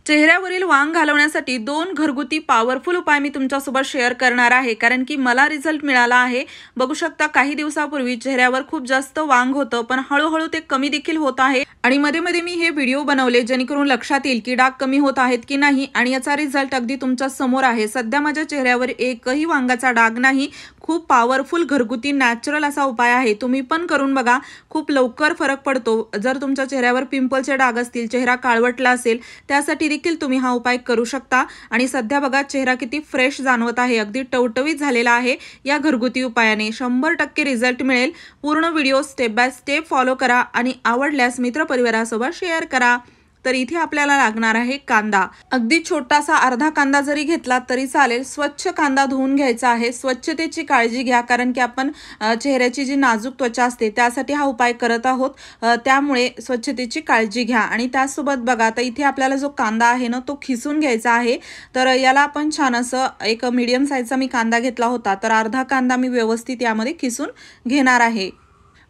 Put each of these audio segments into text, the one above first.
चेहऱ्यावरील वांग घालवण्यासाठी 2 घरगुती पॉवरफुल उपाय मी तुमच्यासोबत शेअर करणार आहे, कारण की मला रिझल्ट मिळाला आहे। बघू शकता काही दिवसापूर्वी चेहऱ्यावर खूप जास्त वांग होतं, पण हळूहळू ते कमी देखील होत आहे। आणि मध्ये मध्ये मी हे व्हिडिओ बनवले जेणेकरून लक्षात येईल की डाग कमी होत आहेत की नाही, आणि याचा रिझल्ट अगदी तुमच्या समोर आहे। सध्या माझ्या चेहऱ्यावर एकही वांगाचा डाग नाही। खूप पॉवरफुल घरगुती नॅचरल असा उपाय आहे, तुम्ही पण करून बघा, खूप लवकर फरक पडतो। जर तुमच्या चेहऱ्यावर पिंपलचे डाग असतील, चेहरा काळवटला असेल, त्यासाठी देखील तुम्ही हा उपाय करू शकता। आणि सध्या बघा चेहरा किती फ्रेश जाणवत आहे, अगदी टवटवीत झालेला आहे। या घरगुती उपायाने 100% रिझल्ट मिळेल। पूर्ण video step by step follow करा आणि आवडल्यास मित्रपरिवारासोबत शेअर करा। तर इथे आपल्याला लागणार आहे कांदा, अगदी छोटासा अर्धा कांदा जरी घेतला तरी चालेल। स्वच्छ कांदा धुवून घ्यायचा आहे। स्वच्छतेची काळजी घ्या, कारण की आपण चेहऱ्याची जी नाजूक त्वचा असते त्यासाठी हा उपाय करत आहोत, त्यामुळे स्वच्छतेची काळजी घ्या। आणि त्यासोबत बघा आता इथे आपल्याला जो कांदा आहे ना तो खिसून घ्यायचा आहे। तर याला आपण छान असं एक मीडियम साईजचा मी कांदा घेतला होता, तर अर्धा कांदा मी व्यवस्थित यामध्ये खिसून घेणार आहे।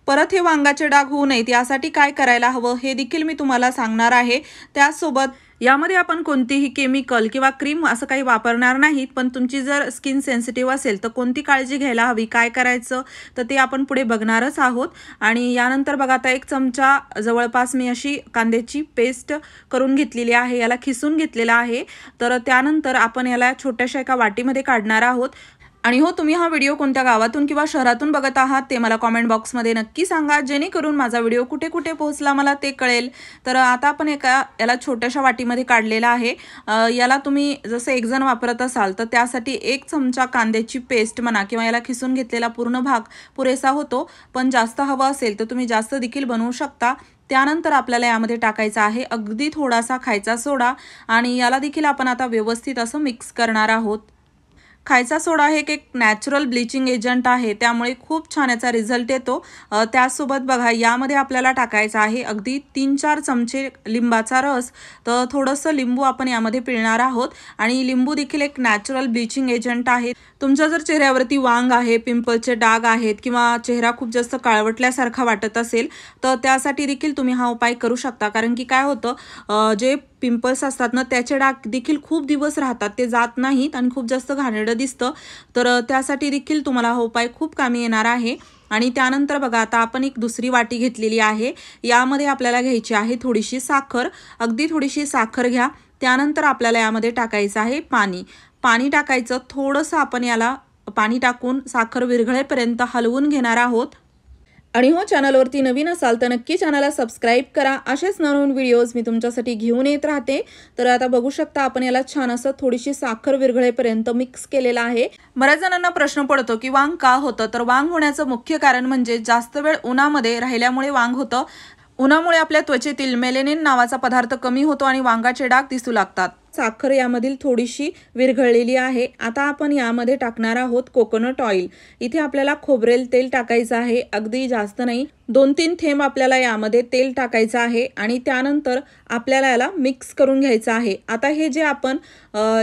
परत हे वांगाचे डाग होऊ नयेत यासाठी काय करायला हवं हे देखील मी तुम्हाला सांगणार आहे। त्यासोबत यामध्ये आपण कोणतीही केमिकल किंवा क्रीम असं काही वापरणार नाही, पण तुमची जर स्किन सेन्सिटिव्ह असेल तर कोणती काळजी घ्यायला हवी, काय करायचं, तर ते आपण पुढे बघणारच आहोत। आणि यानंतर बघा आता 1 चमचा जवळपास मी अशी कांद्याची पेस्ट करून घेतलेली आहे, याला खिसून घेतलेला आहे। तर त्यानंतर आपण याला छोट्याशा एका वाटीमध्ये काढणार आहोत। आणि हो, तुम्ही हा व्हिडिओ कोणत्या गावातून किंवा शहरातून बघत आहात ते मला कमेंट बॉक्समध्ये नक्की सांगा, जेणेकरून माझा व्हिडिओ कुठे कुठे पोहोचला मला ते कळेल। तर आता आपण याला छोट्याशा वाटीमध्ये काढलेला आहे। याला तुम्ही जसं 1 जण वापरत असाल तर त्यासाठी 1 चमचा कांद्याची पेस्ट म्हणा किंवा याला खिसून घेतलेला पूर्ण भाग पुरेसा होतो, पण जास्त हवं असेल तर तुम्ही जास्त देखील बनवू शकता। त्यानंतर आपल्याला यामध्ये टाकायचा आहे अगदी थोडासा खायचा सोडा, आणि याला देखील आपण आता व्यवस्थित असं मिक्स करणार आहोत। खायचा सोडा हे एक नॅचरल ब्लीचिंग एजंट आहे, त्यामुळे खूप छान याचा रिझल्ट येतो। त्यासोबत बघा यामध्ये आपल्याला टाकायचा आहे अगदी 3-4 चमचे लिंबाचा रस। तर थोडंसं लिंबू आपण यामध्ये पिळणार आहोत, आणि लिंबू देखील एक नॅचरल ब्लीचिंग एजंट आहे। तुमच्या जर चेहऱ्यावरती वांग आहे, पिंपलचे डाग आहेत, किंवा चेहरा खूप जास्त काळवटल्यासारखा वाटत असेल तर त्यासाठी देखील तुम्ही हा उपाय करू शकता, कारण की काय होतं, जे पिंपल्स असतात ना त्याचे डाग देखील खूप दिवस राहतात, ते जात नाहीत आणि खूप जास्त घाणेरडं दिसतं। तर त्यासाठी देखील तुम्हाला हा उपाय खूप कामी येणार आहे। आणि त्यानंतर बघा आता आपण एक दुसरी वाटी घेतलेली आहे, यामध्ये आपल्याला घ्यायची आहे थोडीशी साखर, अगदी थोडीशी साखर घ्या। त्यानंतर आपल्याला यामध्ये टाकायचं आहे पाणी टाकायचं थोडंसं, आपण याला पाणी टाकून साखर विरघळेपर्यंत हलवून घेणार आहोत। आणि हो, चॅनलवरती नवीन असाल तर नक्की चॅनलला सबस्क्राईब करा, असेच नवीन व्हिडिओज मी तुमच्यासाठी घेऊन येत राहते। तर आता बघू शकता आपण याला छान असं थोडीशी साखर विरघळेपर्यंत मिक्स केलेला आहे। बऱ्याच जणांना प्रश्न पडतो की वांग का होतं, तर वांग होण्याचं मुख्य कारण म्हणजे जास्त वेळ उन्हामध्ये राहिल्यामुळे वांग होतं। उन्हामुळे आपल्या त्वचेतील मेलेनिन नावाचा पदार्थ कमी होतो आणि वांगाचे डाग दिसू लागतात। साखर यामधील थोडीशी विरघळलेली आहे। आता आपण यामध्ये टाकणार आहोत कोकोनट ऑइल। इथे आपल्याला खोबरेल तेल टाकायचं आहे, अगदी जास्त नाही, 2-3 थेंब आपल्याला यामध्ये तेल टाकायचं आहे। आणि त्यानंतर आपल्याला याला मिक्स करून घ्यायचं आहे। आता हे जे आपण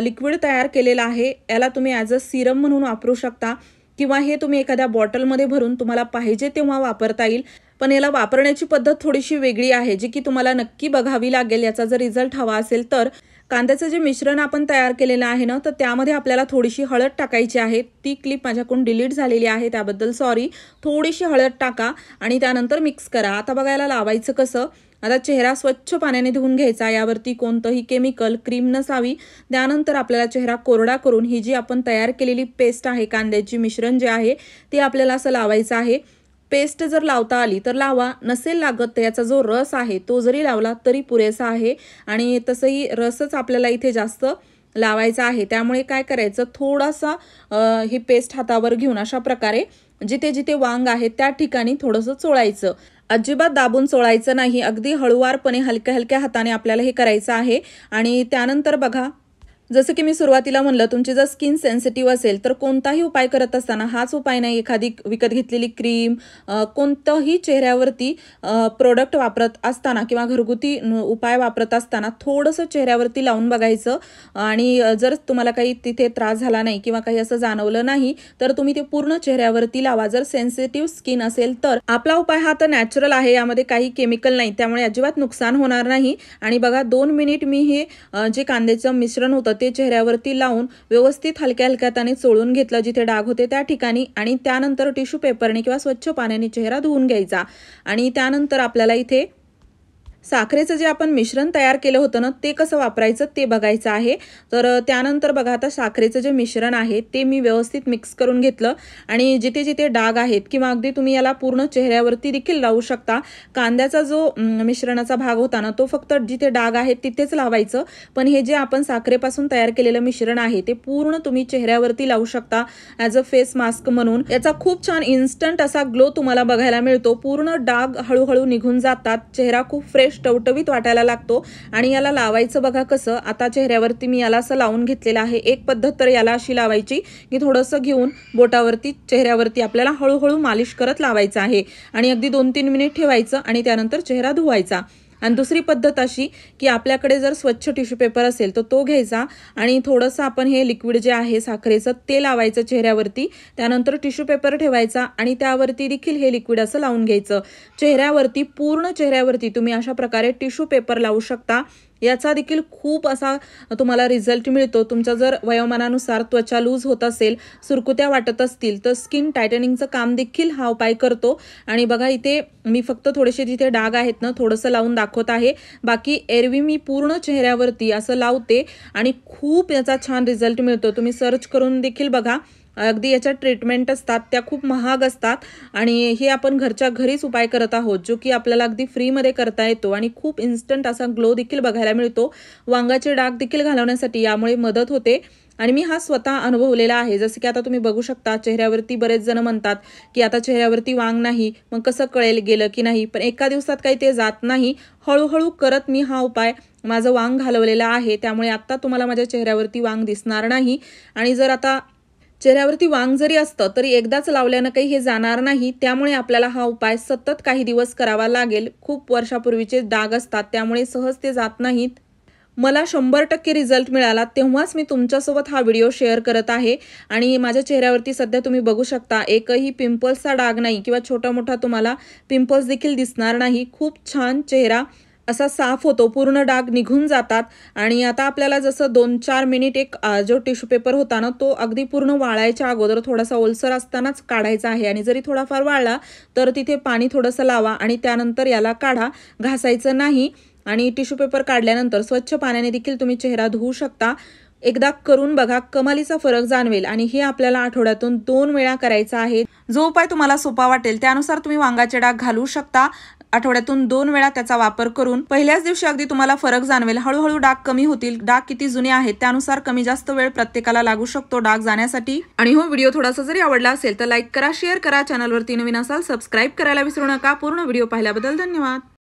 लिक्विड तयार केलेलं आहे याला तुम्ही ॲज अ सिरम म्हणून वापरू शकता, किंवा हे तुम्ही एखाद्या बॉटलमध्ये भरून तुम्हाला पाहिजे तेव्हा वापरता येईल। पण याला वापरण्याची पद्धत थोडीशी वेगळी आहे, जी की तुम्हाला नक्की बघावी लागेल। याचा जर रिझल्ट हवा असेल तर कांद्याचं जे मिश्रण आपण तयार केलेलं आहे ना, तर त्यामध्ये आपल्याला थोडीशी हळद टाकायची आहे। ती क्लिप माझ्याकडून डिलीट झालेली आहे, त्याबद्दल सॉरी। थोडीशी हळद टाका आणि त्यानंतर मिक्स करा। आता बघायला लावायचं कसं, आता चेहरा स्वच्छ पाण्याने धुवून घ्यायचा, यावरती कोणतंही केमिकल क्रीम नसावी। त्यानंतर आपल्याला चेहरा कोरडा करून ही जी आपण तयार केलेली पेस्ट आहे, कांद्याची मिश्रण जे आहे ते आपल्याला असं लावायचं आहे। पेस्ट जर लावता आली तर लावा, नसेल लागत तर याचा जो रस आहे तो जरी लावला तरी पुरेसा आहे। आणि तसंही रसच आपल्याला इथे जास्त लावायचा आहे, त्यामुळे काय करायचं, थोडासा ही पेस्ट हातावर घेऊन अशा प्रकारे जिथे जिथे वांग आहे त्या ठिकाणी थोडंसं चोळायचं। अजिबात दाबून चोळायचं नाही, अगदी हळूवारपणे हलक्या हलक्या हाताने आपल्याला हे करायचं आहे। आणि त्यानंतर बघा जसं की मी सुरुवातीला म्हणलं, तुमची जर स्किन सेन्सिटिव्ह असेल तर कोणताही उपाय करत असताना हाच उपाय नाही, एखादी विकत घेतलेली क्रीम, कोणतंही चेहऱ्यावरती प्रोडक्ट वापरत असताना किंवा घरगुती उपाय वापरत असताना थोडंसं चेहऱ्यावरती लावून बघायचं. आणि जर तुम्हाला काही तिथे त्रास झाला नाही किंवा काही असं जाणवलं नाही तर तुम्ही ते पूर्ण चेहऱ्यावरती लावा. जर सेन्सिटिव्ह स्किन असेल तर आपला उपाय हा तर नॅचरल आहे, यामध्ये काही केमिकल नाही, त्यामुळे अजिबात नुकसान होणार नाही. आणि बघा 2 मिनिट मी हे जे कांद्याचं मिश्रण होतं ते चेहऱ्यावरती लावून व्यवस्थित हलक्या हलक्याने चोळून घेतलं जिथे डाग होते त्या ठिकाणी. आणि त्यानंतर टिश्यू पेपरने किंवा स्वच्छ पाण्याने चेहरा धुवून घ्यायचा. आणि त्यानंतर आपल्याला इथे साखरेचं जे आपण मिश्रण तयार केलं होतं ना ते कसं वापरायचं ते बघायचं आहे. तर त्यानंतर बघा, आता साखरेचं जे मिश्रण आहे ते मी व्यवस्थित मिक्स करून घेतलं. आणि जिथे जिथे डाग आहेत किंवा अगदी तुम्ही याला पूर्ण चेहऱ्यावरती देखील लावू शकता. कांद्याचा जो मिश्रणाचा भाग होता ना तो फक्त जिथे डाग आहेत तिथेच लावायचं, पण हे जे आपण साखरेपासून तयार केलेलं मिश्रण आहे ते पूर्ण तुम्ही चेहऱ्यावरती लावू शकता ॲज अ फेस मास्क म्हणून. याचा खूप छान इन्स्टंट असा ग्लो तुम्हाला बघायला मिळतो. पूर्ण डाग हळूहळू निघून जातात, चेहरा खूप फ्रेश टवटवीत वाटायला लागतो. आणि याला लावायचं बघा कसं, आता चेहऱ्यावरती मी याला असं लावून घेतलेलं आहे. एक पद्धत तर याला अशी लावायची की थोडंसं घेऊन बोटावरती चेहऱ्यावरती आपल्याला हळूहळू मालिश करत लावायचं आहे आणि अगदी 2-3 मिनिट ठेवायचं आणि त्यानंतर चेहरा धुवायचा. आणि दुसरी पद्धत अशी की आपल्याकडे जर स्वच्छ टिश्यू पेपर असेल तर तो घ्यायचा आणि थोडंसं आपण हे लिक्विड जे आहे साखरेचं ते लावायचं चेहऱ्यावरती. त्यानंतर टिश्यू पेपर ठेवायचा आणि त्यावरती देखील हे लिक्विड असं लावून घ्यायचं. चेहऱ्यावरती पूर्ण चेहऱ्यावरती तुम्ही अशा प्रकारे टिश्यू पेपर लावू शकता. याचा देखील खूप असा तुम्हाला रिझल्ट मिळतो. तुमचा जर वयोमानानुसार त्वचा लूज होत असेल, सुरकुत्या वाटत असतील तर स्किन टायटनिंगचं काम देखील हा उपाय करतो. आणि बघा इथे मी फक्त थोडेसे जिथे डाग आहेत ना थोडंसं लावून दाखवत आहे, बाकी एरवी मी पूर्ण चेहऱ्यावरती असं लावते आणि खूप याचा छान रिझल्ट मिळतो. तुम्ही सर्च करून देखील बघा, अगदी याच्या ट्रीटमेंट असतात त्या खूप महाग असतात आणि हे आपण घरच्या घरीच उपाय करत आहोत जो की आपल्याला अगदी फ्रीमध्ये करता येतो आणि खूप इन्स्टंट असा ग्लो देखील बघायला मिळतो. वांगाचे डाग देखील घालवण्यासाठी यामुळे मदत होते आणि मी हा स्वतः अनुभवलेला आहे. जसं की आता तुम्ही बघू शकता चेहऱ्यावरती बरेच जण म्हणतात की आता चेहऱ्यावरती वांग नाही, मग कसं कळेल गेलं की नाही, पण एका दिवसात काही ते जात नाही. हळूहळू करत मी हा उपाय माझं वांग घालवलेला आहे, त्यामुळे आता तुम्हाला माझ्या चेहऱ्यावरती वांग दिसणार नाही. आणि जर आता चेहऱ्यावरती वांग जरी असतं तरी एकदाच लावल्यानं काही हे जाणार नाही, त्यामुळे आपल्याला हा उपाय सतत काही दिवस करावा लागेल. खूप वर्षापूर्वीचे डाग असतात त्यामुळे सहज ते जात नाहीत. मला 100% रिझल्ट मिळाला तेव्हाच मी तुमच्यासोबत हा व्हिडिओ शेअर करत आहे. आणि माझ्या चेहऱ्यावरती सध्या तुम्ही बघू शकता एकही पिंपल्सचा डाग नाही किंवा छोटा मोठा तुम्हाला पिंपल्स देखील दिसणार नाही. खूप छान चेहरा असा साफ होतो, पूर्ण डाग निघून जातात. आणि आता आपल्याला जसं 2-4 मिनिट एक जो टिश्यू पेपर होता ना तो अगदी पूर्ण वाळायच्या अगोदर थोडासा ओलसर असतानाच काढायचा आहे. आणि जरी थोडाफार वाळला तर तिथे पाणी थोडंसं लावा आणि त्यानंतर याला काढा, घासायचं नाही. आणि टिश्यू पेपर काढल्यानंतर स्वच्छ पाण्याने देखील तुम्ही चेहरा धुवू शकता. एकदा करून बघा, कमालीचा फरक जाणवेल. आणि हे आपल्याला आठवड्यातून 2 वेळा करायचं आहे. जो उपाय तुम्हाला सोपा वाटेल त्यानुसार तुम्ही वांगाचे डाग घालू शकता. आठवड्यातून 2 वेळा त्याचा वापर करून पहिल्याच दिवशी अगदी तुम्हाला फरक जाणवेल. हळूहळू डाग कमी होतील. डाग किती जुने आहेत त्यानुसार कमी जास्त वेळ प्रत्येकाला लागू शकतो डाग जाण्यासाठी. आणि हो व्हिडिओ थोडासा जरी आवडला असेल तर लाईक करा, शेअर करा. चॅनलवरती नवीन असाल सबस्क्राईब करायला विसरू नका. पूर्ण व्हिडिओ पाहिल्याबद्दल धन्यवाद.